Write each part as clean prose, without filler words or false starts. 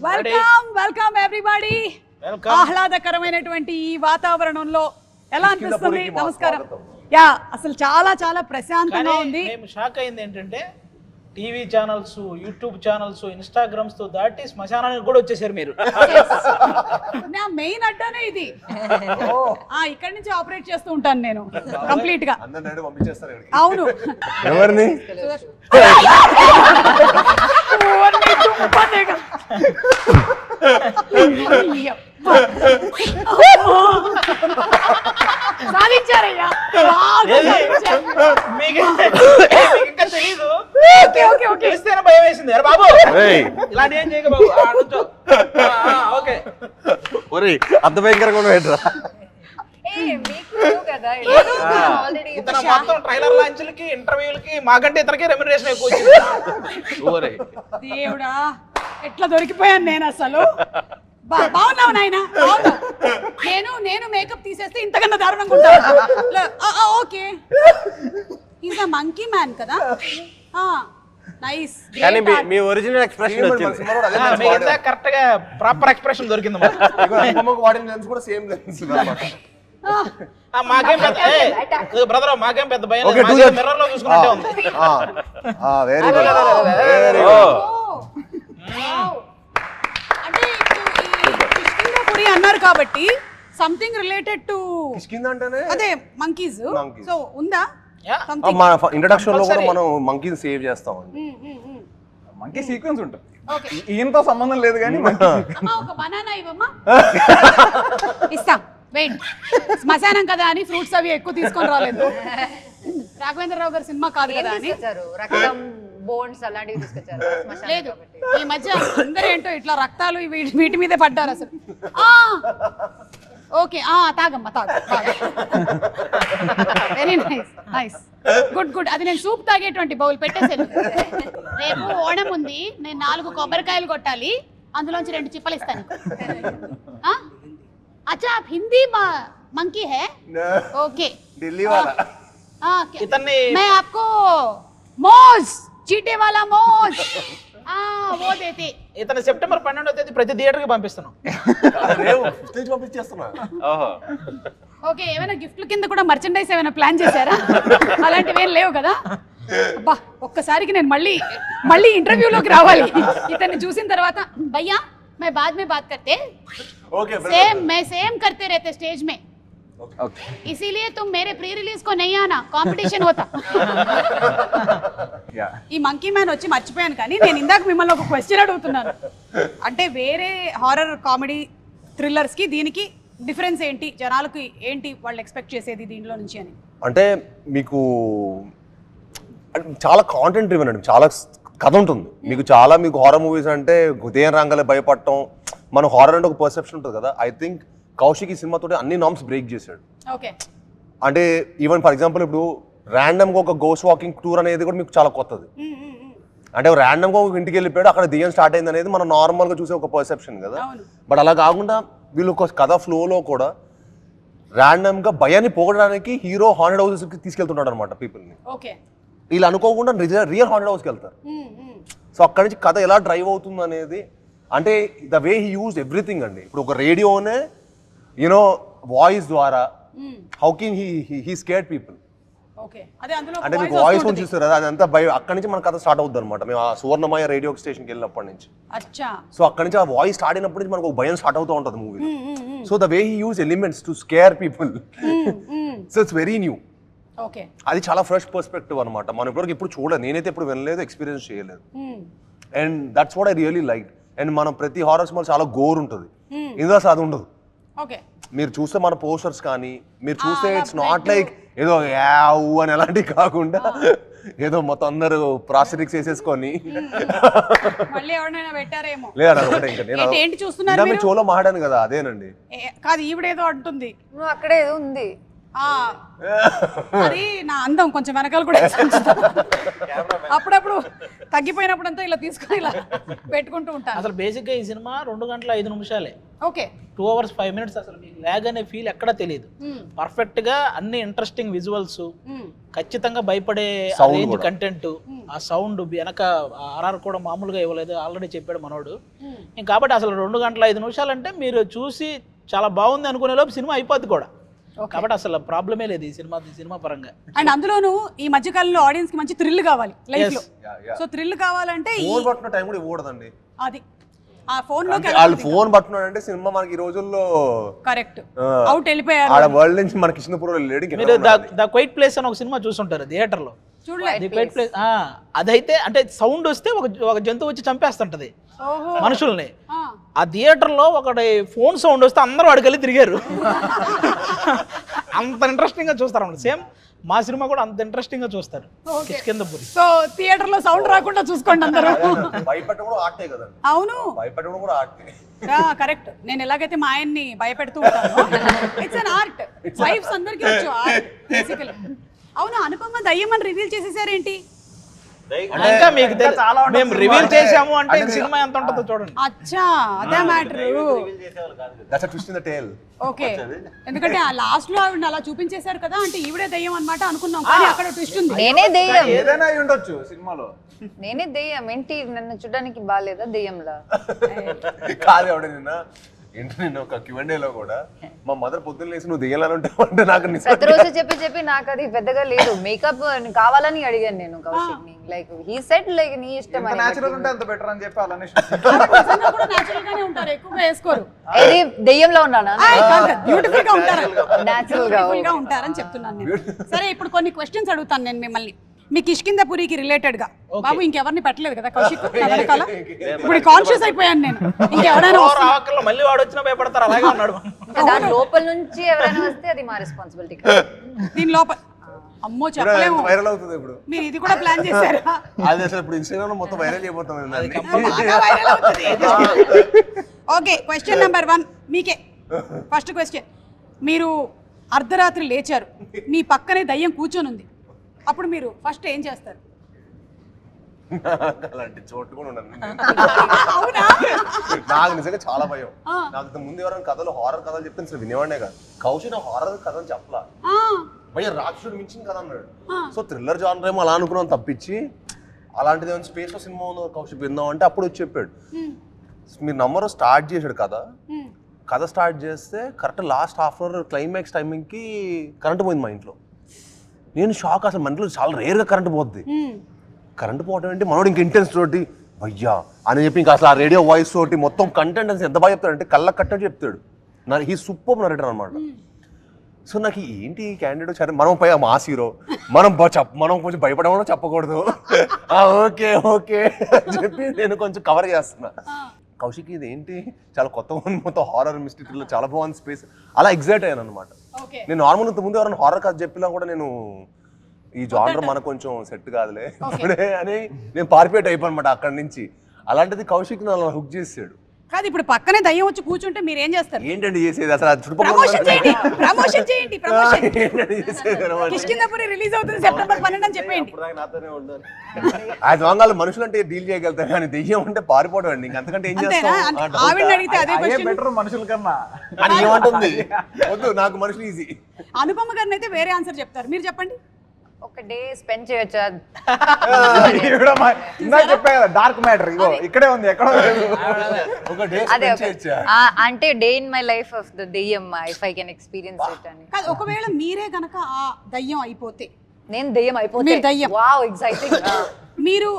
Welcome everybody. ఆహ్లాదకరమైనటువంటి ఈ వాతావరణంలో ఎలా అనిపిస్తుంది? నమస్కారం. యా, అసలు చాలా చాలా ప్రశాంతంగా ఉంది. మేము షాక్ అయింది ఏంటంటే TV channels, YouTube channels, Instagrams తో దాటి శ్మశానానికి కూడా వచ్చేసారు మీరు. నా మెయిన్ అడ్డానే ఇది. ఇక్కడి నుంచి ఆపరేట్ చేస్తూ ఉంటాను నేను కంప్లీట్ గా. అవును. ఎవరిని? సాధించారయ్యా. ఇంకా తెలీదు, భయం వేసింది. అరే బాబు ఇలాంటి ఏం చేయక బాబు. ఓకే, అంత భయంకరంగా ఏంట్రా? ఇతను మొత్తం ట్రైలర్ లాంచ్లకి, ఇంటర్వ్యూలకి మాకంటే ఇతనికి రెమ్యునరేషన్ ఎక్కువ వచ్చింది. దేవుడా, ఎట్లా దొరికిపోయాను నేను అసలు. బాగున్నావు నాయన. నేను మేకప్ తీసేస్తే ఇంతకన్నా దారుణంగా ఉంటాను. Okay, is a monkey man కదా. నైస్. కానీ మీ ఒరిజినల్ ఎక్స్ప్రెషన్ వచ్చింది. కరెక్ట్ గా ప్రాపర్ ఎక్స్ప్రెషన్ దొరికింది. వాడిన లెన్స్ కూడా సేమ్ లెన్స్ అన్నమాట. మాకేం పెద్ద బ్రదర్, మాకేం పెద్ద భయం. మిర్రర్ లో చూసుకున్నట్టే ఉంది. వెరీ వెరీ అంటే కిష్కింధాపురి అన్నారు కాబట్టి సంథింగ్ రిలేటెడ్ టు అదే మంకీస్. సో ఉందా? మన ఇంట్రడక్షన్ లో కూడా మనం మంకీని సేవ్ చేస్తాం. మంకీ సీక్వెన్స్ ఉంటుంది. ఈయనతో సంబంధం లేదు కానీ ఒక బనానా ఇవ్వమ్మా. ఇస్తాం. వెయిట్, శ్మశానం కదా అని ఫ్రూట్స్ అవి ఎక్కువ తీసుకొని రాలేదు. రాఘవేంద్రరావు గారి సినిమా కాదు కదా అని లేదు. ఈ మధ్య అందరూ ఏంటో ఇట్లా రక్తాలు వీటి మీదే పడ్డారు అసలు. ఓకే, తాగమ్మా, very nice nice, good good. అది నేను సూప్ తాగేటువంటి బౌల్ పెట్టేసాను. రేపు ఓణం ఉంది, నేను 4 కొబ్బరికాయలు కొట్టాలి, అందులోంచి 2 చిప్పలు ఇస్తాను. अच्छा, आप हिंदी मंकी है? ओके, दिल्ली वाला. मैं आपको मोज, चीटे वाला मोज, वो देते. ఇతను సెప్టెంబర్ 12వ తేదీ ప్రతి థియేటర్ కి పంపిస్తున్నాం. ఓకే, ఏమైనా గిఫ్ట్ల కింద కూడా మర్చెండైజ్ ఏమైనా ప్లాన్ చేశారా? అలాంటివి ఏం లేవు కదా. అబ్బా, ఒక్కసారికి నేను మళ్ళీ ఇంటర్వ్యూలోకి రావాలి. ఇతన్ని చూసిన తర్వాత భయ్యా मैं बाद में बात करते. ओके, मैं सेम करते रहते स्टेज में. इसीलिए तुम मेरे प्री रिलीज को नहीं आना, कंपटीशन होता. ఈ మంకీ మ్యాన్ వచ్చి మర్చిపోయాను, కానీ నేను ఇందాక మిమ్మల్ని ఒక క్వశ్చన్ అడుగుతున్నాను. అంటే వేరే హారర్ కామెడీ థ్రిల్లర్స్ కి దీనికి డిఫరెన్స్ ఏంటి? జనాలకు ఏంటి వాళ్ళు ఎక్స్పెక్ట్ చేసేది దీంట్లో నుంచి అని? అంటే మీకు చాలా కాంటెంట్ డ్రివెన్ అండి, చాలా కథ ఉంటుంది మీకు. చాలా మీకు హారర్ మూవీస్ అంటే ఉదయం రంగాలే భయపడటం, మన హారర్ అంటే ఒక పర్సెప్షన్ ఉంటుంది కదా. ఐ థింక్ కౌశిక్ ఈ సినిమాతో అన్ని నామ్స్ బ్రేక్ చేశాడు. అంటే ఈవెన్ ఫర్ ఎగ్జాంపుల్ ఇప్పుడు ర్యాండమ్గా ఒక గోస్ట్ వాకింగ్ టూర్ అనేది కూడా మీకు చాలా కొత్తది. అంటే ర్యాండమ్గా ఒక ఇంటికి వెళ్ళిపోయాడు, అక్కడ దెయ్యం స్టార్ట్ అయింది అనేది మనం నార్మల్గా చూసే ఒక పర్సెప్షన్ కదా. బట్ అలా కాకుండా వీళ్ళు ఒక కథ ఫ్లోలో కూడా ర్యాండమ్గా భయాన్ని పోగొట్టడానికి హీరో హాంటెడ్ హౌసెస్కి తీసుకెళ్తున్నాడు అనమాట పీపుల్ని. వీళ్ళు అనుకోకుండా రియల్ హాంటెడ్ హౌస్కి వెళ్తారు. సో అక్కడి నుంచి కథ ఎలా డ్రైవ్ అవుతుంది అనేది, అంటే the way he used everything అండి. ఇప్పుడు ఒక రేడియోనే యూనో వాయిస్ ద్వారా how can he scared people. అంటే మీకు వాయిస్ కూడా చూస్తారు కదా, అదంతా అక్కడి నుంచి మన కథ స్టార్ట్ అవుతుంది అనమాట. మేము ఆ సువర్ణమయ రేడియో స్టేషన్కి వెళ్ళినప్పటి నుంచి. సో అక్కడి నుంచి ఆ వాయిస్ స్టార్ట్ అయినప్పటి నుంచి మనకు ఒక భయం స్టార్ట్ అవుతూ ఉంటుంది movie. So the way he use elements to scare people, so it's very new. అది చాలా ఫ్రెష్ పర్స్పెక్టివ్ అనమాట. మనం ఇప్పుడు చూడలేదు, నేనైతే ఎప్పుడు వినలేదు, ఎక్స్పీరియన్స్ చేయలేదు. And that's what I really like. And మనం ప్రతి హారర్ సినిమా చాలా గోర్ ఉంటుంది, ఇందులో అసలు అది ఉండదు. మీరు చూస్తే మన పోస్టర్స్ కానీ మీరు చూస్తే ఇట్స్ నాట్ లైక్ ఏదో యావ్ అని అలాంటివి కాకుండా ఏదో మొత్తం అందరూ ప్రాస్థెటిక్స్ వేసేసుకొని లేదా చోలో మాట్లాడాను కదా, అదేనండి. కాదు, ఈవిడేదో అంటుంది. అక్కడే ఏదో ఉంది. అది నా అందం కొంచెం వెనకాల కూడా వేసుకుంటా. అప్పుడప్పుడు తగ్గిపోయినప్పుడు అంతా ఇలా తీసుకొని ఇలా పెట్టుకుంటూ ఉంటాను. అసలు బేసిక్గా ఈ సినిమా 2 గంటల 5 నిమిషాలే, ఓకే 2 hours 5 minutes. అసలు మీకు ల్యాగ్ అనే ఫీల్ ఎక్కడా తెలియదు. పర్ఫెక్ట్గా అన్ని ఇంట్రెస్టింగ్ విజువల్స్, ఖచ్చితంగా భయపడే రేంజ్ కంటెంట్, ఆ సౌండ్ వెనక ఆర్ఆర్ కూడా మామూలుగా ఇవ్వలేదు, ఆల్రెడీ చెప్పాడు మనోడు. కాబట్టి అసలు 2 గంటల 5 నిమిషాలు అంటే మీరు చూసి చాలా బాగుంది అనుకునే లోపు సినిమా అయిపోద్ది కూడా. కాబట్టి అసలు ప్రాబ్లమే లేదు ఈ సినిమా పరంగా. అండ్ అందులోనూ ఈ మధ్యకాలంలో ఆడియన్స్ కి మంచి థ్రిల్ కావాలి లైఫ్ లో. సో థ్రిల్ కావాలంటే ఫోన్ పట్టుకున్న టైం కూడా ఇవ్వకూడదండి. అది ఆ ఫోన్ లో వాళ్ళు ఫోన్ పట్టుకున్నాడు అంటే సినిమా మనకి ఈ రోజుల్లో కరెక్ట్ అవుట్ వెళ్ళిపోయారు. ఆడ వరల్డ్ నుంచి మన కృష్ణపూర్ లేడీ. మీరు ద క్వైట్ ప్లేస్ అని ఒక సినిమా చూసుంటారు థియేటర్ లో. చూడలేదు. క్వైట్ ప్లేస్ అదైతే అంటే సౌండ్ వస్తే ఒక జంతువు వచ్చి చంపేస్తుంటది మనుషుల్ని. ఆ థియేటర్ లో ఒకటి ఫోన్ సౌండ్ వస్తే అందరూ అడిగెళ్ళి తిరిగారు. అంత ఇంట్రెస్టింగ్ గా చూస్తారు అన్నమాట. సేమ్ మా సినిమా కూడా అంత ఇంట్రెస్టింగ్ గా చూస్తారు కిష్కింధపురి. సో థియేటర్ లో సౌండ్ రాకుండా చూసుకోండి అందరూ. భయపెట్టడం కూడా ఆర్టే కదండి. అవును భయపెట్టడం కూడా ఆర్టే. కరెక్ట్. నేను ఎలాగైతే మా ఆయన్ని భయపెడుతూ ఉంటాను, ఇట్స్ అన్ ఆర్ట్. వైఫ్స్ అందరికీ వచ్చు ఆర్ట్ బేసికలీ. అవును, అనుపమ దయ్యం అని రివీల్ చేసేసారేంటి? ఇంకా మీకు మేము రివీల్ చేసాము అంటే సినిమా ఎంత ఉంటుందో చూడండి. అచ్చా, అదే matter. That's a twist in the tale. Okay, ఎందుకంటే ఆ లాస్ట్ లో ఆవిడ అలా చూపించేశారు కదా, అంటే ఈవిడే దయ్యం అన్నమాట అనుకున్నాం, కానీ అక్కడ ట్విస్ట్ ఉంది. నేనే దెయ్యం. ఏదైనా అయి ఉండొచ్చు సినిమాలో. నేనే దెయ్యం. ఏంటి నన్ను చూడడానికి బాగాలేదా దెయ్యంలా? కాదు ఎవడ నిన్న ఒక Q&A లో కూడా మా మదర్ పొద్దున్న లేసి నువ్వు దిగాలని ఉంటావు అంటే నాకు ప్రతిరోజు చెప్పి నాకు అది పెద్దగా లేదు. మేకప్ కావాలని అడిగాను నేను కౌశిక్ ని. లైక్ హీ సెడ్ లైక్ నీ ఇష్టం అని. నేచురల్ ఉంటే అంత బెటర్ అని చెప్పి అలానే నేచురల్ గానే ఉంటారు, ఎక్కువగా వేసుకోరు. ఏది దెయ్యంలో ఉన్నానా? బ్యూటిఫుల్ గా ఉంటారు, నేచురల్ గా ఉంటారని చెప్తున్నాను నేను. సరే, ఇప్పుడు కొన్ని క్వశ్చన్స్ అడుగుతాను నేను మిమ్మల్ని. మీ కిష్కింధపురికి రిలేటెడ్ గా. బాబు ఇంకెవరిని పెట్టలేదు కదా కౌశిక్ వెనకాల? ఇప్పుడు కాన్షియస్ అయిపోయాను నేను. ఇంకెవరైనా మళ్ళీ వాడు వచ్చినా భయపడతారు, అలాగే ఉన్నాడు. దాని లోపల నుంచి ఎవరైనా వస్తే అది మా రెస్పాన్సిబిలిటీ. దీని లోపల అమ్మో చెప్పలేము. వైరల్ అవుతుంది ఇప్పుడు. మీరు ఇది కూడా ప్లాన్ చేశారా? అది అసలు ఇప్పుడు ఇన్స్టాగ్రామ్ లో మొత్తం వైరల్ అయిపోతాం. ఓకే, క్వశ్చన్ నెంబర్ 1 మీకే. ఫస్ట్ క్వశ్చన్, మీరు అర్ధరాత్రి లేచారు, మీ పక్కనే దయ్యం కూర్చొని ఉంది, అప్పుడు మీరు ఫస్ట్ ఏం చేస్తారు? అలాంటి చోటు కూడా ఉండదు. అవునా? నాకు నిజంగా చాలా భయం. నాకు ముందు ఎవరైనా కథలు హారర్ కథలు చెప్తే అసలు వినేవాడే కాదు. కౌశిక్ హారర్ కథ అని చెప్పలా, భయ రాక్షసుడు మించిన కథ అన్నాడు. సో థ్రిల్లర్ జానర్ ఏమో అలా అనుకున్నాం తప్పించి, అలాంటిది ఏమైనా స్పేస్ లో సినిమా ఉందో కౌశిక్ విందాం అంటే అప్పుడు వచ్చి చెప్పాడు. మీరు నంబర్ స్టార్ట్ చేశాడు కథ స్టార్ట్ చేస్తే correct last half hour climax టైమింగ్కి కరెంట్ పోయింది మా ఇంట్లో. నేను షాక్. అసలు మన ఇంట్లో చాలా రేర్గా కరెంట్ పోద్ది. కరెంట్ పోవడం ఏంటి, మనోడు ఇంక ఇంటెన్స్ తోటి భయ్యా అని చెప్పి ఇంకా అసలు ఆ రేడియో వాయిస్ తోటి మొత్తం కంటెంట్ అని ఎంత బాగా చెప్తాడంటే కళ్ళకి కట్టని చెప్తాడు. హీ సూపర్ నరేటర్ అనమాట. సో నాకు ఏంటి క్యాండిడేట్ సరే మనం పై మాస్ హీరో, మనం కొంచెం భయపడమో చెప్పకూడదు. ఓకే ఓకే అని చెప్పి నేను కొంచెం కవర్ చేస్తున్నా. కౌశిక్ ఇది ఏంటి చాలా కొత్తగా ఉంది, మొత్తం హారర్ మిస్టరీలో చాలా బాగుంది స్పేస్, అలా ఎగ్జైట్ అయ్యాను అనమాట. నేను నార్మల్ ఇంతకుముందు ఎవరైనా హారర్ కథ చెప్పినా కూడా నేను ఈ జానర్ మనకు కొంచెం సెట్ కాదులే అని నేను పారిపోయేట్ అయిపోయానమాట అక్కడి నుంచి. అలాంటిది కౌశిక్ నన్ను హుక్ చేసాడు. కాదు, ఇప్పుడు పక్కనే దయ్యం వచ్చి కూర్చుంటే మీరు ఏం చేస్తారు? ఏంటండి చేసేది అసలు? ప్రమోషన్ చేయండి. కిష్కింధపురి రిలీజ్ అవుతుంది September 12 అని చెప్పండి. అది వంగాలు మనుషులు అంటే డీల్ చేయగలుగుతారు, కానీ దెయ్యం అంటే పారిపోవడం అండి. ఇంకంతకంటే ఏం చేస్తాం? ఆవిడ అడిగితే అదే క్వశ్చన్. బెటర్ మనుషుల కన్నా అని ఏమంటుంది? వద్దు, నాకు మనుషులు ఈజీ. అనుపమ గారిని అయితే వేరే ఆన్సర్ చెప్తారు, మీరు చెప్పండి. ఒక డే స్పెండ్ చేయొచ్చా? చెప్పా కదా డార్క్ మ్యాటర్, ఇగో ఇక్కడే ఉంది, ఎక్కడో లేదు. ఒక డే అదే స్పెండ్ చేయొచ్చా? అంటే day in my life of the దెయ్యం if I can experience it అని. కాదు, ఒకవేళ మీరే గనక ఆ దయ్యం అయిపోతే? నేను దెయ్యం అయిపోతే? మీరు దయ్యం. Wow, exciting. మీరు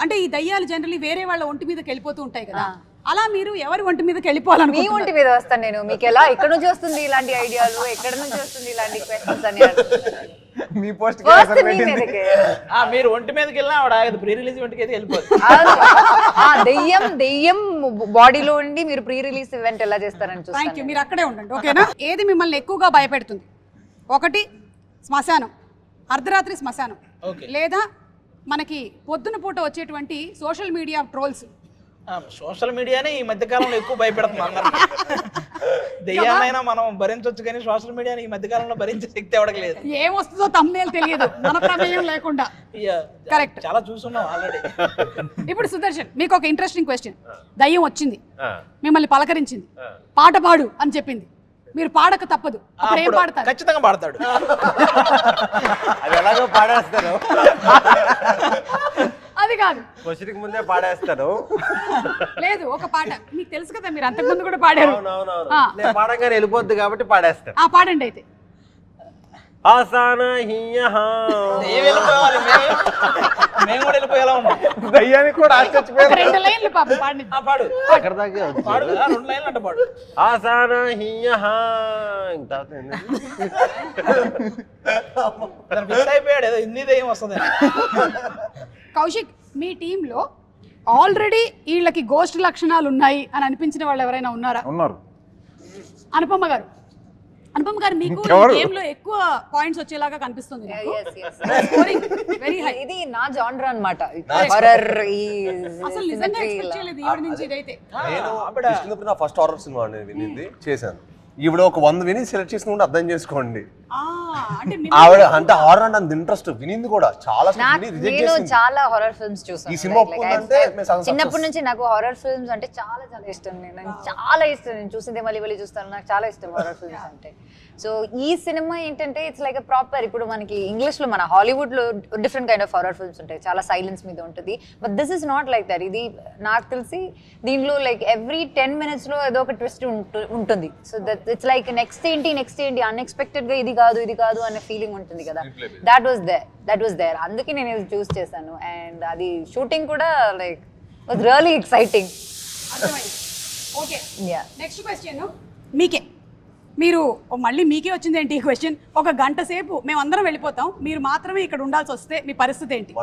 అంటే ఈ దయ్యాలు జనరల్లీ వేరే వాళ్ళ ఒంటి మీదకి వెళ్ళిపోతూ ఉంటాయి కదా, అలా మీరు ఎవరి ఒంటి మీదకి వెళ్ళిపోవాలని? మీ ఒంటి మీద వస్తాను నేను. మీకు ఎలా ఎక్కడ నుంచి వస్తుంది ఇలాంటి ఐడియాలు, ఎక్కడ నుంచి వస్తుంది ఇలాంటి క్వశ్చన్స్ అని? మీ పోస్ట్ మీరు ఒంటి మీదకి వెళ్ళినా ఆవిడ ఆగదు, ప్రీ రిలీజ్ ఈవెంట్కి అయితే వెళ్ళిపోదు. దెయ్యం బాడీలో ఉండి మీరు ప్రీ రిలీజ్ ఈవెంట్ ఎలా చేస్తారని చూస్తాను. థ్యాంక్ యూ, మీరు అక్కడే ఉండండి, ఓకేనా? ఏది మిమ్మల్ని ఎక్కువగా భయపెడుతుంది? ఒకటి శ్మశానం, అర్ధరాత్రి శ్మశానం, లేదా మనకి పొద్దున పూట వచ్చేటువంటి సోషల్ మీడియా ట్రోల్స్. సోషల్ మీడియానే ఈ మధ్య కాలంలో ఎక్కువ భయపెడుతుంది అందరూ. దెయ్యాన్నైనా మనం భరించవచ్చు కానీ సోషల్ మీడియాని ఈ మధ్యకాలంలో భరించే శక్తి ఎవరికి లేదు. ఏమొస్తుందో తమ్నేల్ తెలియదు మన ప్రమేయం లేకుండా. కరెక్ట్, చాలా చూస్తున్నాం ఆల్రెడీ. ఇప్పుడు సుదర్శన్, మీకు ఒక ఇంట్రెస్టింగ్ క్వశ్చన్. దయ్యం వచ్చింది, మిమ్మల్ని పలకరించింది, పాట పాడు అని చెప్పింది, మీరు పాడక తప్పదు, అప్పుడు ఏం పాడతారు? ఖచ్చితంగా పాడతాడు. అది ఎలాగో పాడేస్తాను, అది కాదు, క్వశ్చన్కి ముందే పాడేస్తాను. లేదు ఒక పాట మీకు తెలుసు కదా, మీరు అంతకుముందు కూడా పాడారు. నేను పాడగానే వెళ్ళిపోద్ది కాబట్టి పాడేస్తాను. పాడండి అయితే. ఆసానా హియహా వెళ్ళిపోవాలి, మేము కూడా వెళ్ళిపోయేలా ఉన్నాం. దయ్యానికి కూడా ఆశ్చర్యపోయారు. 2 లైన్లు పాపం పాడండి. పాడు అక్కడ దాకా పాడు, 2 లైన్లు అంటే పాడు. ఆసానా హియహా ఇంకా ఫిక్స్ అయిపోయాడు, ఏదో హిందీ దయ్యం వస్తుంది. కౌశిక్, మీ టీంలో ఆల్రెడీ వీళ్ళకి గోస్ట్ లక్షణాలు ఉన్నాయి అని అనిపించిన వాళ్ళు ఎవరైనా ఉన్నారా? ఉన్నారు. అనుపమ గారు, అనుపమ గారు మీకు గేమ్ లో ఎక్కువ పాయింట్స్ వచ్చేలాగా కనిపిస్తుంది నాకు. Scoring very high. ఇది నా జానర్ అన్నమాట, హారర్. అసలు నిజంగా ఎక్స్పెక్ట్ చేయలేదు ఈవిడ నుంచి ఇదైతే. నేను నా ఫస్ట్ హారర్ సినిమా అనేది వినింది చేశాను. ఈవిడ ఒక 100 విని సెలెక్ట్ చేసిన అర్థం చేసుకోండి. అంటే ఆవిడ అంటే హారర్ అంటే అంత ఇంట్రెస్ట్ వినింది కూడా చాలా. నేను చాలా హారర్ ఫిల్మ్స్ చూసాను. ఈ సినిమా ఒప్పుకుందంటే చిన్నప్పటి నుంచి నాకు హారర్ ఫిల్మ్స్ అంటే చాలా చాలా ఇష్టం. నేను చాలా ఇష్టం, నేను చూసిందే మళ్ళీ మళ్ళీ చూస్తాను, నాకు చాలా ఇష్టం హారర్ ఫిల్మ్స్ అంటే. సో ఈ సినిమా ఏంటంటే ఇట్స్ లైక్ ప్రాపర్, ఇప్పుడు మనకి ఇంగ్లీష్ లో మన హాలీవుడ్ లో different kind of horror films ఉంటాయి, చాలా సైలెన్స్ మీద ఉంటుంది. But this is not like that. ఇది నాకు తెలిసి దీనిలో లైక్ ఎవ్రీ 10 minutes లో ఏదో ఒక ట్విస్ట్ ఉంటుంది. So that it's like next ఏంటి అన్ఎక్స్పెక్టెడ్ గా ఇది కాదు అనే ఫీలింగ్ ఉంటుంది కదా. That was there. అందుకే నేను ఇది చూస్ చేశాను. అండ్ అది షూటింగ్ కూడా like was really exciting. Okay, next question మీకే. మీరు మళ్ళీ మీకే వచ్చింది ఏంటి ఈ క్వశ్చన్? ఒక గంట సేపు మేమందరం వెళ్ళిపోతాం, మీరు మాత్రమే ఇక్కడ ఉండాల్సి వస్తే మీ పరిస్థితి ఏంటి?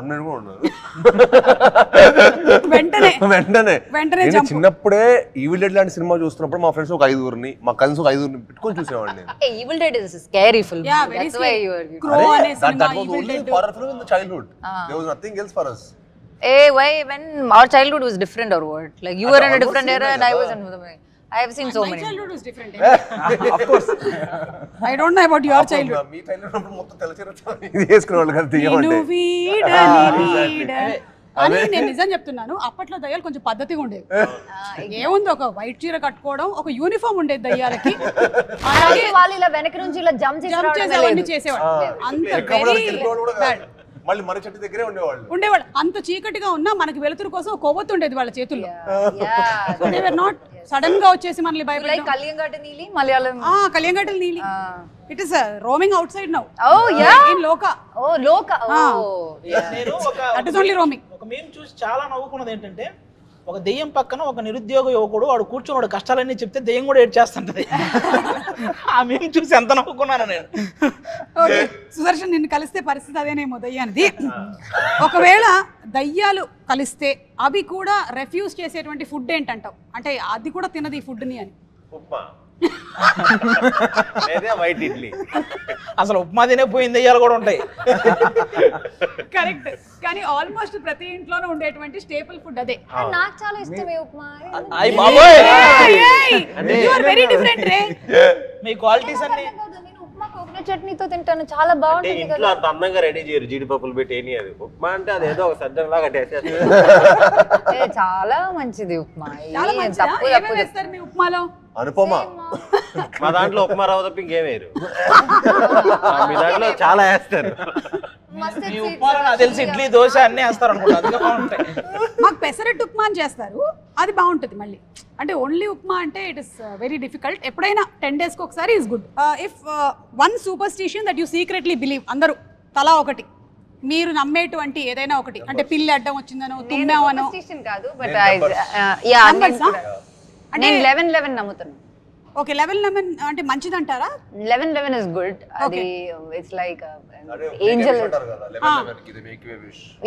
వెంటనే చిన్నప్పుడే ఈవిల్ డెడ్ లాంటి సినిమా చూస్తున్నప్పుడు మా ఫ్రెండ్స్ ఒక 5 మా కజిన్స్ ఒక 5 పెట్టుకొని చూసేవాడిని. Evil dead is scary film. Yeah, very scary. Crow అనే సినిమా evil dead. Horror film in the childhood. There was nothing else for us. Why when our childhood was different or what? Like you were in a different era and I was in I have seen so many. My childhood was different. Of course. I don't know about your childhood. Me childhood మొత్తం తెలచేరొచ్చు ఇది చేసుకునేవాళ్ళు కదా దెయ్యం అంటే. అని నేను నిజం చెప్తున్నాను, అప్పట్లో దయ్యాలు కొంచెం పద్ధతిగా ఉండేవి. ఏముంది, ఒక వైట్ చీర కట్టుకోవడం, ఒక యూనిఫామ్ ఉండేది దయ్యాలకి. అలాగే వాళ్ళు ఇలా వెనక నుంచి ఇలా జంప్ చేసేవాళ్ళు చేసేవాళ్ళు. అంత వెరీ బ్యాడ్. మళ్ళీ మర్రి చెట్టు దగ్గరే ఉండేవాళ్ళు. అంత చీకటిగా ఉన్నా మనకి వెలుతురు కోసం కొవ్వొత్తు ఉండేది వాళ్ళ చేతుల్లో. దే వర్ నాట్ సడన్ గా వచ్చేసి మనల్ని భయపెట్టడం. లైక్ కలియంగట్ట నీలి మలయాళం. కలియంగట్టల నీలి. It is roaming out side now. Oh yeah, in Loka. Oh Loka. నేను that is only roaming. ఒక మేము చూసి చాలా నవ్వుకున్నది ఏంటంటే, ఒక దెయ్యం పక్కన ఒక నిరుద్యోగ యువకుడు వాడు కూర్చొని వాడు కష్టాలన్నీ చెప్తే దెయ్యం కూడా ఏడ్చేస్తుంటది. ఆ మేము చూసి ఎంత నవ్వుకున్నాను నేను. సుదర్శన్, నిన్ను కలిస్తే పరిస్థితి అదేనేమో దయ్యానిది. ఒకవేళ దయ్యాలు కలిస్తే అవి కూడా రెఫ్యూజ్ చేసేటువంటి ఫుడ్ ఏంటంటావు? అంటే అది కూడా తినది ఈ ఫుడ్ని అని. ఉప్మా లేదా వైట్ ఇడ్లీ. అసలు ఉప్మా తినే పోయిన దెయ్యాలు కూడా ఉంటాయి. కరెక్ట్, కానీ ఆల్మోస్ట్ ప్రతి ఇంట్లోనూ ఉండేటువంటి స్టేపుల్ ఫుడ్ అదే. నాకు చాలా ఇష్టమే ఉప్మా. అయ్య బాబోయ్, యు ఆర్ వెరీ డిఫరెంట్ రే. మీ క్వాలిటీస్ అన్ని. నేను ఉప్మా కోకోనట్ చట్నీతో తింటాను, చాలా బాగుంటుంది కదా. ఇంట్లో అంత అందంగా రెడీ చేయరు జీడిపప్పులు పెట్టి ఏని. అది ఉప్మా అంటే అది ఏదో ఒక సజ్జం లాగా టేస్ట్. చాలా మంచిది ఉప్మా. తప్పు వేస్తారు మీ ఉప్మాలో? అనుపమ, మా దాంట్లో ఉప్మా రవ్వ తప్ప ఇంకేం వేయరు. మీ దాంట్లో చాలా వేస్తారు. మీ ఉప్మాలో నాకు తెలిసి ఇడ్లీ దోశ అన్ని వేస్తారు అనుకుంటా, అందుకే బాగుంటాయి. మాకు పెసరట్టు ఉప్మా అని చేస్తారు, అది బాగుంటుంది. మళ్ళీ అంటే ఓన్లీ ఉప్మా అంటే ఇట్ ఇస్ వెరీ డిఫికల్ట్. ఎప్పుడైనా 10 daysకి ఒకసారి is good. If one superstition that you secretly believe, అందరూ తలా ఒకటి మీరు నమ్మేటువంటి ఏదైనా ఒకటి, అంటే పిల్లి అడ్డం వచ్చిందనో తుమ్మావనో. కాదు, బట్ నేను 11/11 నమ్ముతాను. ఓకే, 11/11 అంటే మంచిదంటారా? 11/11 is good. అది it's like angel.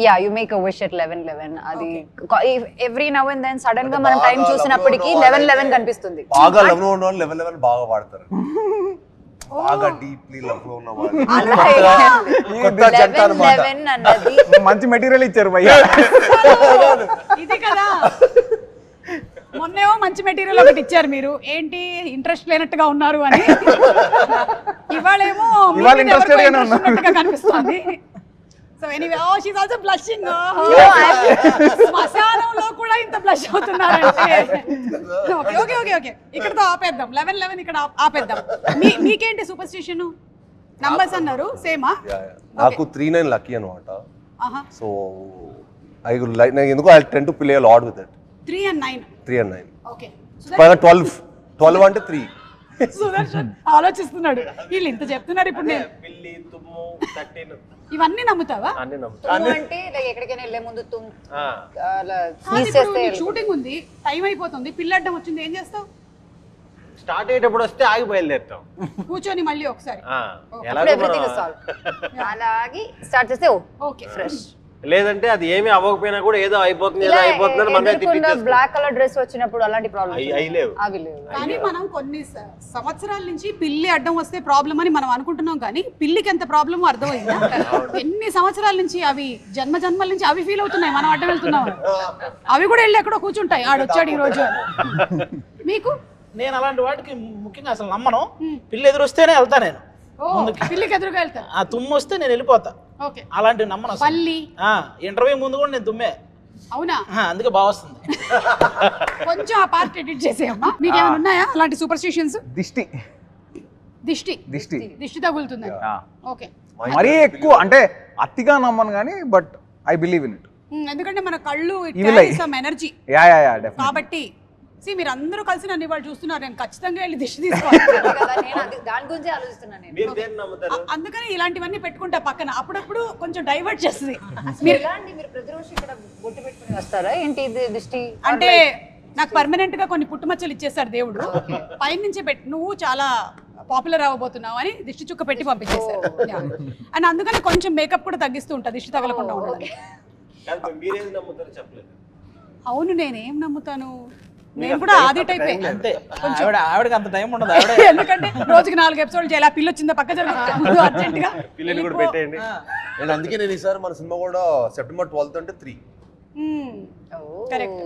Yeah, you make a wish at 11/11. అది every now and then sudden గా మనం టైం చూసినప్పటికీ 11/11 కనిపిస్తుంది. బాగా లవ్ లో ఉన్న వాళ్ళు 11/11 బాగా వాడతారు. బాగా డీప్లీ లవ్ లో ఉన్న వాళ్ళు కొత్త జంట అన్నమాట. 11 అన్నది మంచి మెటీరియల్ ఇచ్చారు భయ్యా. ఇది కదా మొన్నేమో మంచి మెటీరియల్ ఒకటి ఇచ్చారు మీరు, ఏంటి ఇంట్రెస్ట్ లేనట్టుగా ఉన్నారు అని. ఇవాళేమో ఇవాళ interested గానే ఉన్నారు. ఉన్నట్టుగా కనిపిస్తుంది. So anyway, oh she's also blushing. శ్మశానంలో కూడా ఇంత బ్లష్ అవుతున్నారంటే ఓకే ఓకే ఓకే ఓకే, ఇక్కడతో ఆపేద్దాం. 11 ఇక్కడ ఆపేద్దాం. మీకేంటి సూపర్ స్టిషన్? నంబర్స్ అన్నారు సేమా? నాకు 3-9 లక్కీ అనమాట. సో ఐ లైక్, నాకు ఎందుకో I tend to play a lot with it. 3 and 9. 3 and 9. Okay. పైగా 12 అంటే 3. సుదర్శన్ ఆలోచిస్తున్నాడు, వీళ్ళు ఇంత చెప్తున్నారు ఇప్పుడు నేను పిల్లి తుమ్ము 13 ఇవన్నీ నమ్ముతావా? అన్ని నమ్ముతా. తుమ్ము అంటే like ఎక్కడికైనా వెళ్ళే ముందు అలా కాదు, sneeze ఇప్పుడు చేస్తే నీకు షూటింగ్ ఉంది, టైం అయిపోతుంది, పిల్లడ్డం వచ్చింది, ఏం చేస్తావు? స్టార్ట్ అయ్యేటప్పుడు వస్తే ఆగి బయలుదేరుతాం. కూర్చొని మళ్ళీ ఒకసారి. ఎలాగో ఎవ్రీథింగ్ ఇస్ మనం సాల్వ్. అలాగే స్టార్ట్ చేస్తే ఓకే ఫ్రెష్. లేదంటే అది ఏమీ అవ్వకపోయినా కూడా ఏదో అయిపోతుంది ఏదో అయిపోతుందని మనమే తిట్టించేస్తాం. బ్లాక్ కలర్ డ్రెస్ వచ్చినప్పుడు అలాంటి ప్రాబ్లమ్ అయి లేవు. అవి లేవు. కానీ మనం కొన్ని సంవత్సరాల నుంచి పిల్లి అడ్డం వస్తే ప్రాబ్లం అని మనం అనుకుంటున్నాం, కానీ పిల్లికి ఎంత ప్రాబ్లమో అర్థమైందా? ఎన్ని సంవత్సరాల నుంచి అవి జన్మల నుంచి అవి ఫీల్ అవుతున్నాయి మనం అడ్డం వెళ్తున్నాం. అవి కూడా వెళ్ళి ఎక్కడో కూర్చుంటాయి, ఆడొచ్చాడు ఈ రోజు అని. మీకు? నేను అలాంటి వాటికి ముఖ్యంగా అసలు నమ్మను. పిల్లి ఎదురొస్తేనే వెళ్తా నేను. పిల్లికి ఎదురుగా వెళ్తాను. ఆ తుమ్ము వస్తే నేను వెళ్ళిపోతా. ఓకే. అలాంటివి నమ్మను అసలు. పల్లి ఇంటర్వ్యూ ముందు కూడా నేను తుమ్మే. అవునా? అందుకే బాగా వస్తుంది. కొంచెం ఆ పార్ట్ ఎడిట్ చేసేయమ్మా. మీకేమైనా ఉన్నాయా అలాంటి సూపర్ స్టిషన్స్? దిష్టి దిష్టి తగులుతుంది. ఓకే. మరీ ఎక్కువ అంటే అతిగా నమ్మను కానీ but I believe in it. ఎందుకంటే మన కళ్ళు ఎనర్జీ యా కాబట్టి. మీరు అందరూ కలిసి నన్ను ఇవాళ చూస్తున్నారు, నేను ఖచ్చితంగా వెళ్ళి దిష్టి తీసుకోవాలి. దాని గురించి ఆలోచిస్తున్నాను నేను. మీరు దేన్ని నమ్ముతారు? అందుకని ఇలాంటివన్నీ పెట్టుకుంటా పక్కన, అప్పుడప్పుడు కొంచెం డైవర్ట్ చేస్తుంది. మీరు ప్రతిరోజు ఇక్కడ బొట్టు పెట్టుకుని వస్తారా ఏంటి? ఇది దిష్టి అంటే నాకు పర్మనెంట్ గా కొన్ని పుట్టుమచ్చలు ఇచ్చేసారు దేవుడు, పైన నుంచే నువ్వు చాలా పాపులర్ అవ్వబోతున్నావు అని దిష్టి చుక్క పెట్టి పంపించేశారు. అండ్ అందుకని కొంచెం మేకప్ కూడా తగ్గిస్తూ ఉంటా దిష్టి తగలకుండా ఉండడానికి. మీరేది నమ్ముతారు చెప్పలేదు. అవును, నేనేం నమ్ముతాను, నేను కూడా ఆది టైప్. అంతే. ఆవిడకి అంత టైం ఉండదు. ఎందుకంటే రోజుకి 4 ఎపిసోడ్లు చేయాలి. ఆ పిల్ల వచ్చిందా పక్క జరుగుతుంది అర్జెంట్ గా. పిల్లలు కూడా పెట్టేయండి. అండ్ అందుకే నేను ఈసారి మన సినిమా కూడా సెప్టెంబర్ 12th అంటే 3. కరెక్ట్.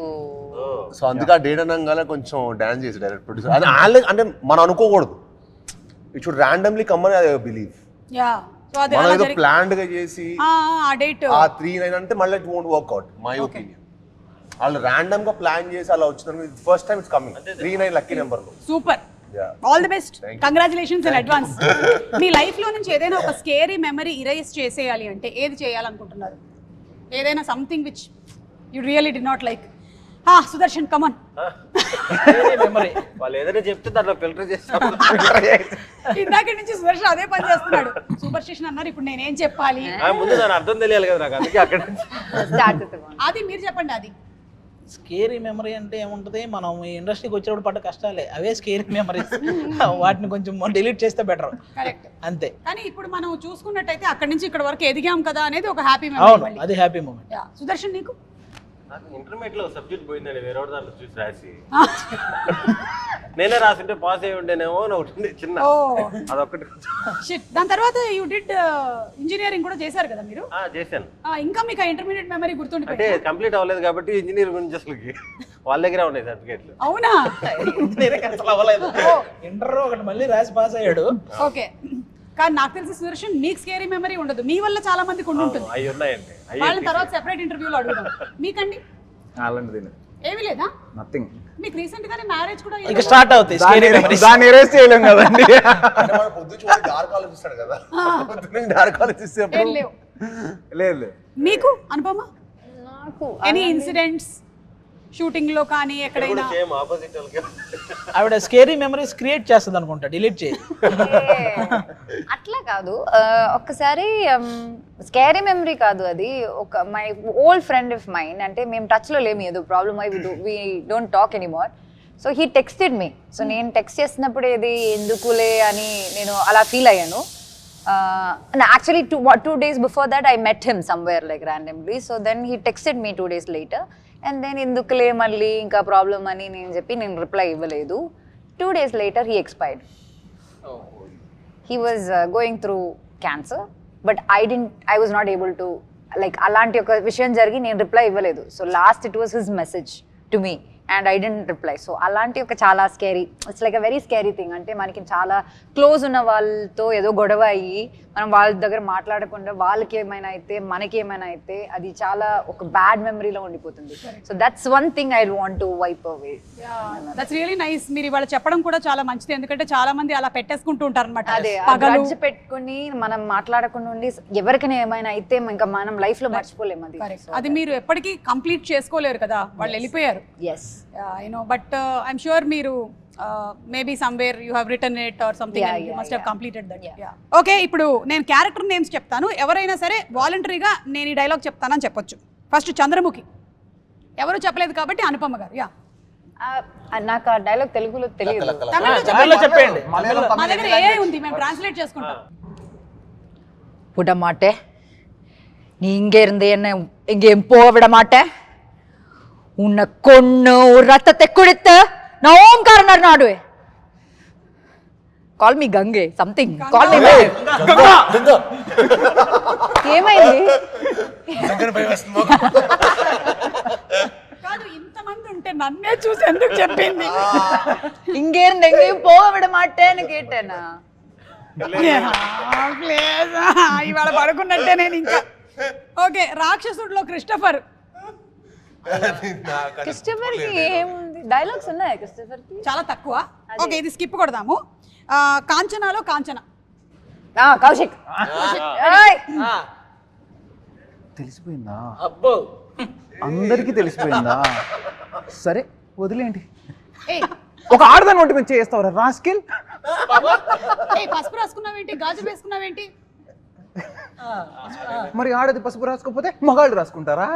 సో అందుకే ఆ డేట్ అనగానే కొంచెం డాన్స్ చేసి డైరెక్ట్ ప్రొడ్యూసర్ అది అంటే మనం అనుకోకూడదు. ఇట్ షుడ్ ర్యాండమ్లీ కమ్ అని ఐ బిలీవ్. యా. సో అది మనం ఏదో ప్లాన్డ్ గా చేసి ఆ డేట్ ఆ 3-9 అంటే మళ్ళీ it won't work out my opinion. వాళ్ళు ర్యాండమ్ గా ప్లాన్ చేసి అలా వచ్చిన first time it's coming. 3-9 lucky number లో. Super. All the best, congratulations in advance. మీ లైఫ్ లో నుంచి ఏదైనా ఒక స్కేరీ మెమరీ ఇరేజ్ చేసేయాలి అంటే ఏది చేయాలనుకుంటున్నారు? ఏదైనా something which you really did not like. Sudarshan come on. Memory వాళ్ళు ఏదైనా చెప్తే దాంట్లో ఫిల్టర్ చేస్తాం. ఇందాక నుంచి సుదర్శన్ అదే పని చేస్తున్నాడు. సూపర్ స్టేషన్ అన్నారు, ఇప్పుడు నేనేం చెప్పాలి? ముందు దాని అర్థం తెలియాలి కదా నాకు, అందుకే అక్కడ అది మీరు చెప్పండి. అది స్కేరీ మెమరీ అంటే ఏముంటది, మనం ఈ ఇండస్ట్రీకి వచ్చినప్పుడు పడ్డ కష్టాలే అవే స్కేరీ మెమరీస్. వాటిని కొంచెం డిలీట్ చేస్తే బెటర్. కరెక్ట్. అంతే. కానీ ఇప్పుడు మనం చూసుకున్నట్టయితే అక్కడి నుంచి ఇక్కడ వరకు ఎదిగాం కదా అనేది ఒక హ్యాపీ అవును, మెమరీ. అది హ్యాపీ మూమెంట్. సుదర్శన్ నీకు? నాకు ఇంటర్మీడియట్ లో సబ్జెక్ట్ పోయిందండి, వేరే దాంట్లో చూసి రాసి నేనే రాసింటే పాస్ అయ్యి ఉండేనేమో అని ఒకటి చిన్న అదొకటి. దాని తర్వాత యూ డిడ్ ఇంజనీరింగ్ కూడా చేశారు కదా మీరు? చేశాను. ఇంకా మీకు ఇంటర్మీడియట్ మెమరీ అంటే గుర్తుండిపోయింది? కంప్లీట్ అవ్వలేదు కాబట్టి ఇంజనీర్ గురించి అసలు వాళ్ళ దగ్గర ఉన్నాయి సర్టిఫికేట్లు. అవునా? ఇంజనీరింగ్ అసలు అవ్వలేదు. ఇంటర్ ఒకటి మళ్ళీ రాసి పాస్ అయ్యాడు. ఓకే. కానీ నాకు తెలిసి సుదర్శన్ మీకు స్కేరీ మెమరీ ఉండదు, మీ వల్ల చాలా మందికి ఉంటుంది. అవి ఉన్నాయండి. వాళ్ళ తర్వాత సెపరేట్ ఇంటర్వ్యూలో అడుగుదాం. మీకండి అలాంటిది ఏమీ లేదా? నథింగ్. మీకు రీసెంట్ గానే మ్యారేజ్ కూడా ఇక స్టార్ట్ అవుతాయి స్కేరీ మెమరీస్. దాన్ని ఎరేజ్ చేయలేం కదండి. పొద్దు చూడండి డార్క్ ఆలోచిస్తాడు కదా, డార్క్ ఆలోచిస్తే ఏం లేవు. లేదు. మీకు అనుపమ? నాకు ఎనీ ఇన్సిడెంట్స్ షూటింగ్ లో కానీ ఎక్కడైనా? సేమ్ ఆపోజిట్ వాళ్ళకి. ఆవిడ స్కేరీ మెమరీస్ క్రియేట్ చేస్తుంది అనుకుంటా, డిలీట్ చేయి. అట్లా కాదు. ఒక్కసారి స్కేరీ మెమరీ కాదు అది, ఒక my old friend of mine, అంటే మేము టచ్లో లేము, ఏదో ప్రాబ్లమ్ అయి we don't talk anymore. So he texted me. So నేను టెక్స్ట్ చేసినప్పుడు ఇది ఎందుకులే అని నేను అలా ఫీల్ అయ్యాను. Actually 2 days before that I met him somewhere like randomly. So then he texted me 2 days later and then ఎందుకులే మళ్ళీ ఇంకా ప్రాబ్లం అని నేను చెప్పి నేను రిప్లై ఇవ్వలేదు. 2 days later he expired. He was going through cancer but I was not able to like అలాంటి ఒక విషయం జరిగి నేను రిప్లై ఇవ్వలేదు. So last it was his message to me and I didn't reply. So అలాంటి ఒక చాలా scary, it's like a very scary thing. అంటే మనకి చాలా క్లోజ్ ఉన్న వాళ్ళతో ఏదో గొడవ అయ్యి మనం వాళ్ళ దగ్గర మాట్లాడకుండా వాళ్ళకి ఏమైనా అయితే మనకి ఏమైనా అయితే అది చాలా ఒక బ్యాడ్ మెమరీలో ఉండిపోతుంది. So that's one thing I want to wipe away. That's really nice. మీరు ఇవాళ చెప్పడం కూడా చాలా మంచిది, ఎందుకంటే చాలా మంది అలా పెట్టేసుకుంటూ ఉంటారు అనమాట. అదే గ్రడ్జ్ పెట్టుకుని మనం మాట్లాడకుండా ఉండి ఎవరికైనా ఏమైనా అయితే ఇంకా మనం లైఫ్ లో మర్చిపోలేము అది. అది మీరు ఎప్పటికీ కంప్లీట్ చేసుకోలేరు కదా, వాళ్ళు వెళ్ళిపోయారు. ఎస్ బట్ ఐఎమ్ షూర్ మీరు maybe somewhere you have return it or something and you must have completed that. Okay, ఇప్పుడు నేను క్యారెక్టర్ నేమ్స్ చెప్తాను, ఎవరైనా సరే వాలంటరీగా నేను ఈ డైలాగ్ చెప్తానని చెప్పొచ్చు. ఫస్ట్ చంద్రముఖి, ఎవరు చెప్పలేదు కాబట్టి అనుపమ గారు. యా, నాకు ఆ డైలాగ్ తెలుగులో తెలియదు. తమిళ్లో చెప్పండి. మా దగ్గర AI ఉంది, మేము ట్రాన్స్లేట్ చేసుకుంటాం. விட மாட்டேன், நீ இங்க இருந்து என்ன எங்கேயும் போக விட மாட்டேன், உன்னை கொன்னு ஒரு ரத்தத்தை குடித்து நான் ஓம்காரனர் நாடுவேன். కాల్ మీ గంగే సంథింగ్, కాల్ మీ ఏమైంది? కాదు, ఇంతమంది ఉంటే నన్నే చూసి ఎందుకు చెప్పింది? இங்கே இருந்து எங்கேயும் போக விட மாட்டேன்னு கேட்டேనా? ఇవాళ పడుకున్నట్టే నేను ఇంకా. Okay, రాక్షసుడిలో Christopher. క్రిస్టఫర్ కి ఏముంది, డైలాగ్స్ ఉన్నాయి క్రిస్టఫర్ కి చాలా తక్కువ. ఓకే, ఇది స్కిప్ కొడదాము. కాంచనాలో కాంచన. కౌశిక్. తెలిసిపోయిందా? అబ్బో, అందరికీ తెలిసిపోయిందా? సరే వదిలేండి. ఏయ్, ఒక ఆడదాని వంటి మీద చేస్తావరా రాస్కిల్? పసుపు రాసుకున్నావేంటి, గాజు వేసుకున్నావేంటి? మరి ఆడది పసుపు రాసుకోకపోతే మగాళ్ళు రాసుకుంటారా?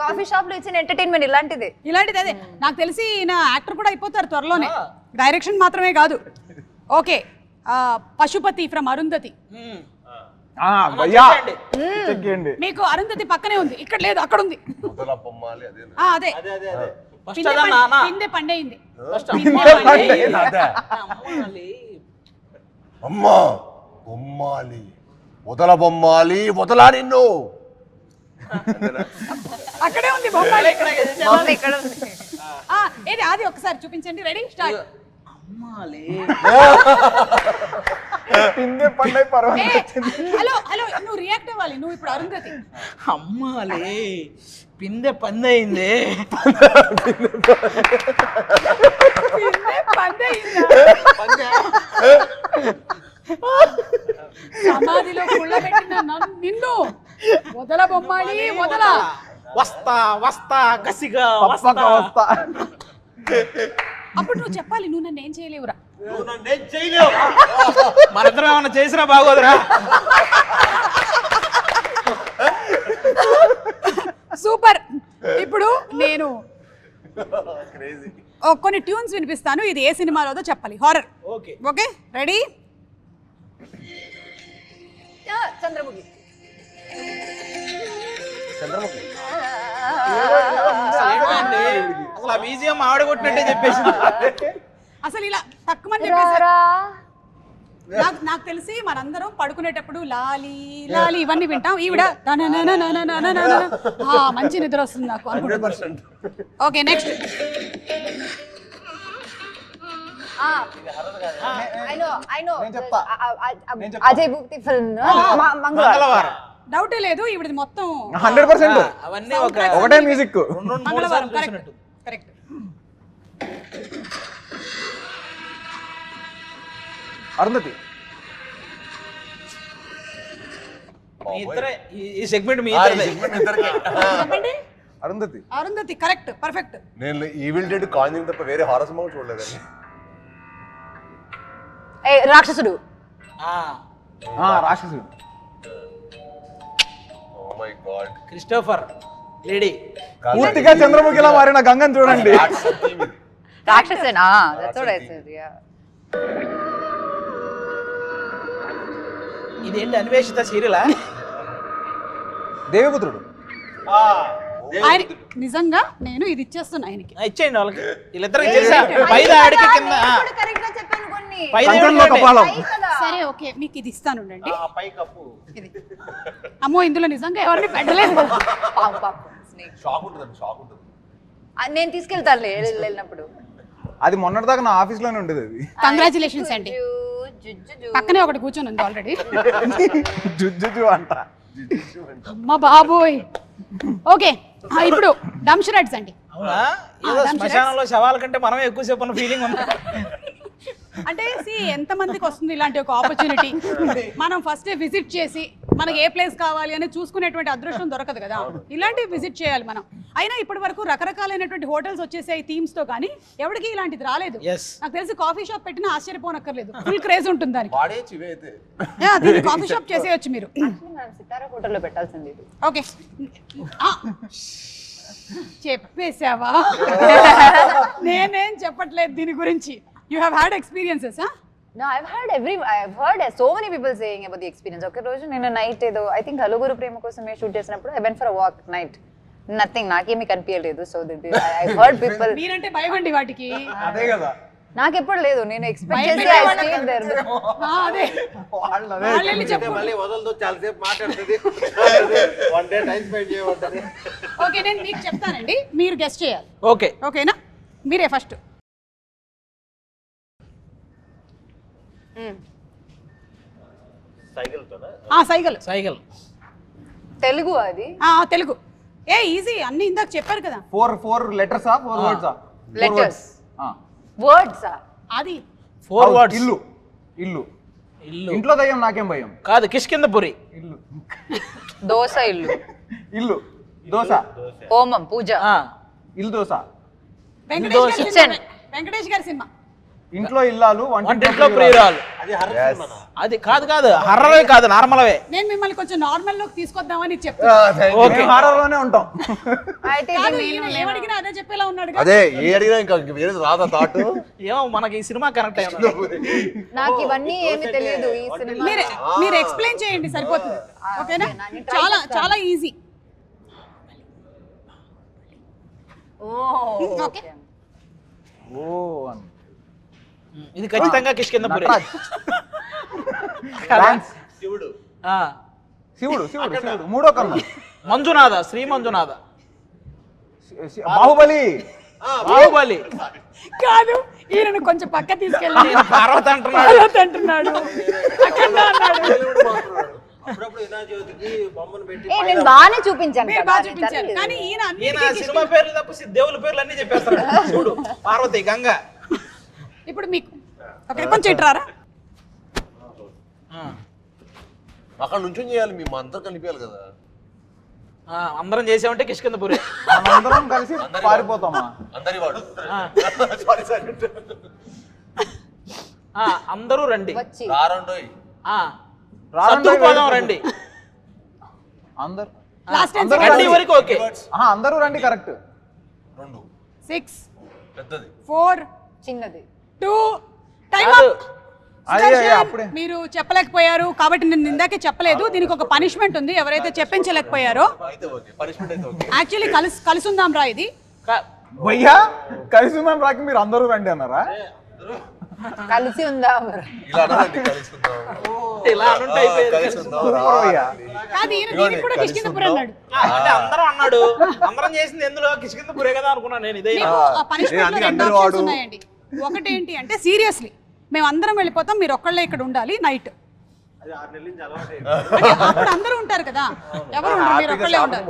కాఫీ షాప్ లో ఇచ్చిన ఎంటర్టైన్మెంట్ ఇలాంటిదే. అదే నాకు తెలిసి ఈయన యాక్టర్ కూడా అయిపోతారు త్వరలోనే, డైరెక్షన్ మాత్రమే కాదు. Okay, Pashupati from Arundhati. మీకు అరుంధతి పక్కనే ఉంది, ఇక్కడ లేదు, అక్కడ ఉంది. అదే పిందె పండేయింది. అమ్మా బొమ్మాలి, వదల బొమ్మాలి, వదలా నిన్ను. అక్కడే ఉంది బొమ్మాలి. ఏది అది ఒకసారి చూపించండి. Ready, start. హలో హలో, నువ్వు రియాక్ట్ అవ్వాలి, నువ్వు ఇప్పుడు అరుంధతి. అమ్మాలే పిందె పందయింది. సమాధిలో కుళ్ళబెట్టిన నిన్ను వదల బొమ్మాలి, వదల. వస్తా వస్తా కసిగా వస్తా. అప్పుడు నువ్వు చెప్పాలి, నువ్వు నన్ను ఏం చేయలేవురా. మనిద్దరం ఏమన్నా చేసినా బాగోదురా. సూపర్. ఇప్పుడు నేను కొన్ని ట్యూన్స్ వినిపిస్తాను, ఇది ఏ సినిమాలోదో చెప్పాలి. Horror. Okay okay, ready. Chandramukhi. Chandramukhi అసలు ఆ బీజిఎం ఆడగొట్టినట్టే చెప్పేసింది. అసలు ఇలా తక్కువ నాకు తెలిసి మనందరం పడుకునేటప్పుడు లాలి లాలి ఇవన్నీ వింటాం. ఈవిడ మంచి నిద్ర వస్తుంది నాకు. Okay, next. అజయ్ భూక్తి ఫిల్మ్ మంగళవారం. డౌటే లేదు, ఈవిడది మొత్తం 100%. అవన్నీ ఒకటే music. Mangalavaaram. Correct correct. Arundhati. ఈ సెగ్మెంట్ మీ చెప్పండి. అరుంధతి. Arundhati correct, perfect. నేను ఈవిల్ డెడ్, కాంజింగ్ తప్ప వేరే హారర్ సినిమా చూడలేదండి. Rakshasudu. Rakshasudu. Oh my God. Christopher lady. పూర్తిగా చంద్రముఖిలా మారిన గంగని చూడండి. రాక్షసేనా? That's what I said. Yeah. ఇదేంటి అన్వేషిత సీరియలా? దేవిపుత్రుడు. ఆయన నిజంగా నేను ఇది ఇచ్చేస్తున్నా ఆయనకి. ఇచ్చేయండి వాళ్ళకి, వీళ్ళిద్దరికి చేసా. పైద ఆడికి కింద కరెక్ట్ గా చెప్పాను కొన్ని. పైద సరే ఓకే, మీకు ఇది ఇస్తాను ఉండండి. ఆ పై కప్పు అమ్మో ఇందులో నిజంగా ఎవరిని పెట్టలేదు కదా. పాము పాము స్నేక్. షాక్ ఉంటుంది, షాక్ ఉంటుంది. నేను తీసుకెళ్తానులే వెళ్ళినప్పుడు. అది మొన్నటిదాకా నా ఆఫీస్ లోనే ఉండేది అది. కంగ్రాచులేషన్స్ అండి. జుజ్జు పక్కనే ఒకటి కూర్చొని ఉంది ఆల్రెడీ. జుజ్జు అంట. అమ్మ బాబోయ్. ఓకే ఇప్పుడు డంప్ షెడ్స్ అండి. అవునా, ఏదో శ్మశానంలో శవాల కంటే మనమే ఎక్కువసేపు ఉన్న ఫీలింగ్ ఉంది. అంటే ఎంత మందికి వస్తుంది ఇలాంటి ఒక ఆపర్చునిటీ. మనం ఫస్ట్ విజిట్ చేసి మనకి ఏ ప్లేస్ కావాలి అని చూసుకునేటువంటి అదృష్టం దొరకదు కదా. ఇలాంటివి విజిట్ చేయాలి మనం. అయినా ఇప్పటి వరకు రకరకాలైనటువంటి హోటల్స్ వచ్చేసాయి థీమ్స్ తో, కానీ ఎవరికి ఇలాంటిది రాలేదు. నాకు తెలిసి కాఫీ షాప్ పెట్టినా ఆశ్చర్యపోనక్కర్లేదు, ఫుల్ క్రేజ్ ఉంటుంది దానికి. దీన్ని కాఫీ షాప్ చేసేయచ్చు మీరు. సితారా హోటల్లో పెట్టాల్సింది ఇది. ఓకే చెప్పేసావా? నేనేం చెప్పట్లేదు దీని గురించి. You have had experiences? No, I've heard so many people saying about the experience. Okay, రోజు నేను నైట్ ఏదో ఐ థింక్ హలుగురు ప్రేమ కోసమే షూట్ చేసినప్పుడు I went for a walk night. Nothing, నాకేమీ కనిపించలేదు. So I heard people. మీరంటే భయం అండి వాటికి. అదే కదా, నాకెప్పుడు లేదు, నేను ఎక్స్పెక్ట్ చేసి I stayed there. అదే వాళ్ళని చెప్పు. మళ్ళీ వదలదు, చాలాసేపు మాట్లాడుతుంది. వన్ డే టైం స్పెండ్ చేయమంటది. ఓకే నేను మీకు చెప్తానండి, మీరు గెస్ట్ చేయాలి. ఓకే ఓకేనా? మీరే ఫస్ట్. సైకిల్. సైకిల్ తెలుగు అది. తెలుగు. ఈజీ, అన్ని ఇందాక చెప్పారు కదా. 4 letters 4 words లెటర్స్ వర్డ్స్. అది 4 words. ఇల్లు. ఇల్లు. ఇంట్లో దయ్యం నాకేం భయం. కాదు, కిష్కిందపురి. ఇల్లు. దోస ఇల్లు. ఇల్లు దోశ. హోమం పూజ. ఇల్లు దోశ. వెంకటేష్ గారి సినిమా. ఇంట్లో ఇల్లాలు వంటింట్లో ప్రియురాలు. అది కాదు హర్రరే కాదు, నార్మల్వే. నేను మిమ్మల్ని కొంచెం నార్మల్ లోకి తీసుకొద్దామని చెప్తాను. ఓకే, హారర్ లోనే ఉంటాం. ఏమడిగినా అదే చెప్పేలా ఉన్నాడు. అదే ఏ అడిగినా ఇంకా వేరే రాదా థాట్. ఏమో మనకి ఈ సినిమా కనెక్ట్ అయ్యింది. నాకు ఇవన్నీ ఏమీ తెలియదు ఈ సినిమా. మీరు ఎక్స్ప్లెయిన్ చేయండి సరిపోతుంది. ఓకేనా? చాలా చాలా ఈజీ. ఓకే. ఇది ఖచ్చితంగా కిష్కిందపురి. శివుడు. శివుడు శివుడు శివుడు మూడో కన్ను. మంజునాథ, శ్రీ మంజునాథ. బాహుబలి. బాహుబలి కాదు, ఈయనను కొంచెం పక్క తీసుకెళ్ళి పార్వతి అంటున్నాడు. అప్పుడప్పుడు వినాయకుడికి బొమ్మను పెట్టి నేను బాగానే చూపించాను కదా. బాగా చూపించారు, కానీ ఈయన సినిమా పేర్లు తప్ప దేవుల పేర్లు అన్ని చెప్పేస్తాడు. చూడు, పార్వతి, గంగ. ఇప్పుడు మీకు కొంచెం ఇట్రారా. అక్కడ నుంచి చేయాలి, మేము అందరూ కలిపేయాలి కదా. అందరం చేసామంటే కిష్కిందపురి. అందరం కలిసి పారిపోతామా? అందరి వాడు. అందరూ రండి. వచ్చి సర్దుకుపోదాం రండి. అందరు రండి వరకు ఓకే. అందరూ రండి కరెక్ట్. 2 6 పెద్దది 4 చిన్నది 2 టైం అప్. అప్పుడే మీరు చెప్పలేకపోయారు కాబట్టి నేను ఇందాకే చెప్పలేదు. దీనికి ఒక పనిష్మెంట్ ఉంది. ఎవరైతే చెప్పించలేకపోయారో అయితే ఓకే, పనిష్మెంట్ అయితే ఓకే. యాక్చువల్లీ కలిసి ఉందాం రా. ఇది భయ్యా కలిసి ఉందాం రాకి మీరు అందరూ రండి అన్నారా? కలిసి ఉందా? ఇలా అనాలండి, కలిసి ఉందాం. ఇలా అనుంటే అయిపోయేది. కలిసి ఉందాం రా. కాదు, ఈయన దీనికి కూడా కిష్కిందపురి అన్నాడు. అంటే అందరం అన్నాడు. అందరం చేసింది ఎందులో కిష్కిందపురే కదా అనుకున్నాను నేను. ఇదే పనిష్మెంట్ లో 2 ఆప్షన్స్ ఉన్నాయండి. ఒకటి ఏంటి అంటే సీరియస్లీ మేము అందరం వెళ్ళిపోతాం, మీరు ఒక్కళ్ళే ఇక్కడ ఉండాలి నైట్. అది 6 నెలల నుంచి అలవాటు. అప్పుడు అందరూ ఉంటారు కదా, ఎవరు ఉండరు, మీరు ఒక్కళ్ళే ఉండాలి.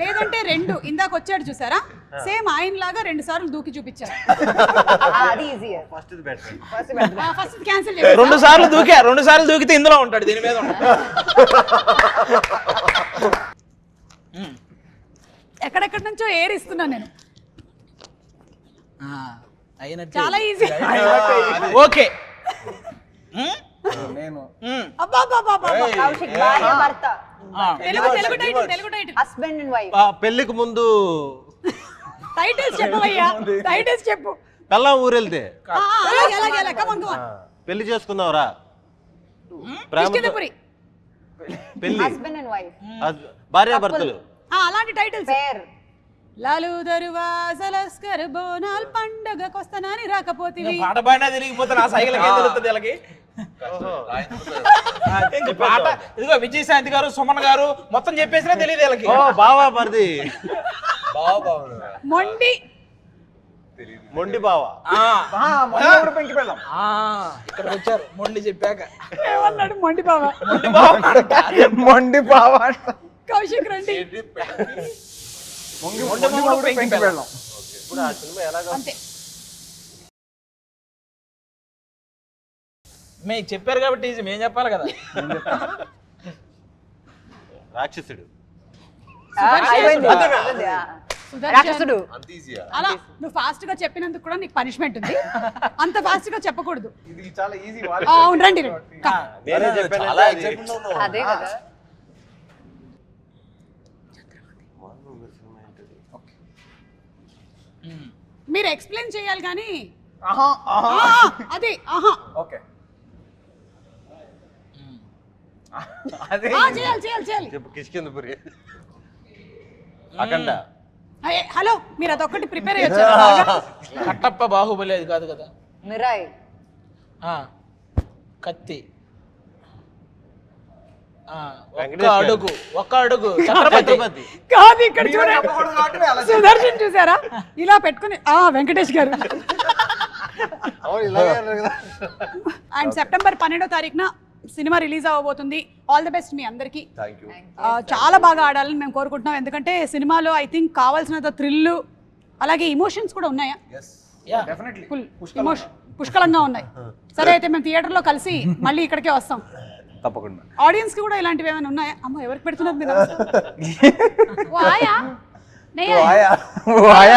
లేదంటే 2 ఇందాక వచ్చాడు చూసారా, సేమ్ ఆయన లాగా 2 సార్లు దూకి చూపించారు. అది ఈజియర్. ఫస్ట్ ఇది బెటర్. ఫస్ట్ క్యాన్సిల్ చేయాలి. 2 సార్లు దూకితే ఇందులో ఉంటాడు, దీని మీద ఉంటాడు. ఎక్కడెక్కడి నుంచో ఎయిర్ ఇస్తున్నా నేను. చాలా ఈజీ. ఓకే. నేను కౌశిక్ భార్య భర్త. Telugu title. Husband and wife. పెళ్లికి ముందు టైటిల్స్ చెప్పవయ్యా, టైటిల్స్ చెప్పు. పెళ్ళాం ఊరెళ్తే అలాగే కమ్ ఆన్ పెళ్లి చేసుకుందాంరా. కిష్కిందపురి. పెళ్లి హస్బెండ్ అండ్ వైఫ్. భార్యాభర్తలు. అలాంటి టైటిల్స్. పేర్. లాలు దరువాజలస్కర్ బోనాల్ పండగకొస్తానని రాకపోతివి. పాట పాడినా తిరిగిపోతే నా సైకిల్ తెలుస్తుంది వీళ్ళకి. పాట ఇదిగో విజయశాంతి గారు, సుమన్ గారు మొత్తం చెప్పేసినా తెలియదు వీళ్ళకి. బావా పరిది మొండి మొండి బావా. పెంకి పెళ్ళాం. ఇక్కడికి వచ్చారు మొండి చెప్పాక. ఏమన్నాడు మొండి బావ? మొండి బావ కౌశిక్ రండి. పెంకి పెళ్ళాం. ఇప్పుడు ఆ సినిమా ఎలాగా అంతే. మీకు చెప్పారు కాబట్టి ఈజీ, మేము చెప్పాలి కదా. రాక్షసుడు. రాక్షసుడు. అంత ఈజీయా? అలా నువ్వు ఫాస్ట్ గా చెప్పినందుకు కూడా నీకు పనిష్మెంట్ ఉంది. అంత ఫాస్ట్ గా చెప్పకూడదు. ఇది చాలా ఈజీ. అవును రండి. నేనే చెప్పాను చాలా అది. excitement లో ఉన్నావు. అదే కదా. మీరు ఎక్స్ప్లెయిన్ చేయాలి కానీ ఆహా ఆహా. అది ఆహా ఓకే. అదే చేయాలి చేయాలి చేయాలి. చెప్పు కిష్కిందపురి. అఖండ. హలో మీరు అదొక్కటి ప్రిపేర్ అయ్యొచ్చారు. కట్టప్ప బాహుబలి అది కాదు కదా. మిరాయి. కత్తి. ఒక్క అడుగు ఛత్రపతి. కాదు ఇక్కడ చూడండి, సుదర్శన్ చూసారా ఇలా పెట్టుకుని. వెంకటేష్ గారు. అండ్ సెప్టెంబర్ 12వ తారీఖున సినిమా రిలీజ్ అవ్వబోతుంది. ఆల్ ది బెస్ట్ మీ అందరికి. Thank you. చాలా బాగా ఆడాలని మేము కోరుకుంటున్నాం. ఎందుకంటే సినిమాలో ఐ థింక్ కావాల్సినంత థ్రిల్ అలాగే ఇమోషన్స్ కూడా ఉన్నాయా? డెఫినెట్లీ ఫుల్ పుష్కలంగా ఉన్నాయి. సరే అయితే మేము థియేటర్లో కలిసి మళ్ళీ ఇక్కడికే వస్తాం. తప్పకుండా. ఆడియన్స్ కి కూడా ఇలాంటివి ఏమైనా ఉన్నాయా? అమ్మ ఎవరికి పెడుతున్నారు మీరు? ఓ ఆయా? నెయ్యా?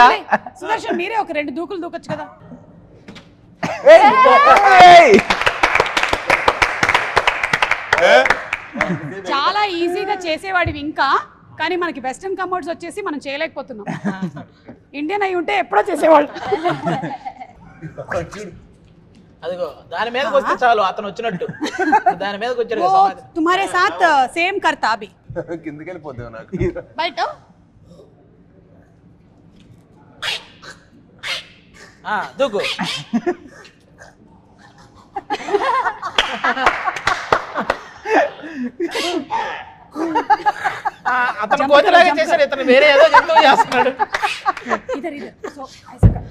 అరే, సుదర్శన్ మీరే ఒక 2 దూకులు దూకొచ్చు కదా. చాలా ఈజీగా చేసేవాడివి ఇంకా, కానీ మనకి వెస్టర్న్ కమోడ్స్ వచ్చేసి మనం చేయలేకపోతున్నాం. ఇండియన్ అయి ఉంటే ఎప్పుడో చేసేవాళ్ళు. అదిగో దాని మీదకి వస్తే చాలు, అతను వచ్చినట్టు. దాని మీదకి వచ్చాడు కదా वो సమాధి. तुम्हारे साथ सेम करता अभी కిందకి వెళ్ళిపోద్దాం నాకు. బయట. దూకు. అతను కోతిలాగా చేశాడు, ఇతను వేరే ఏదో జంతువు చేస్తున్నాడు. इधर इधर सो ऐसा कर.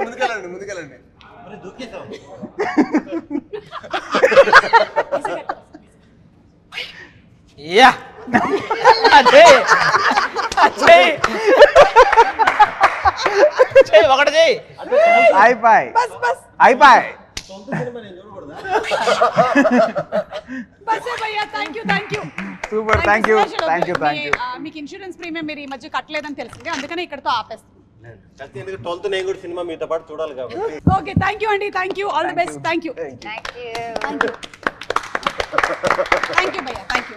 ముందుకెళ్ళండి ముందుకెళ్ళండి. మరి దూకేసావు. యా అజయ్ అజయ్ చెయ్ ఒకటి చెయ్. అయిపోయి बस बस అయిపోయి. సొంత సినిమా నేను చూడకూడదా? बस है भैया. Thank you. Super. Thank you. మీకు ఇన్సూరెన్స్ ప్రీమియం మీరు ఈ మధ్య కట్టలేదని తెలిసింది, అందుకనే ఇక్కడతో ఆపేస్తాం. కత్తి ఎందుకు 12th నేను కూడా సినిమా మీతో పాటు చూడాలి కాబట్టి. ఓకే థ్యాంక్ యూ అండి. Thank you. All the best. Thank you thank you. Thank you భయ్యా. Thank you.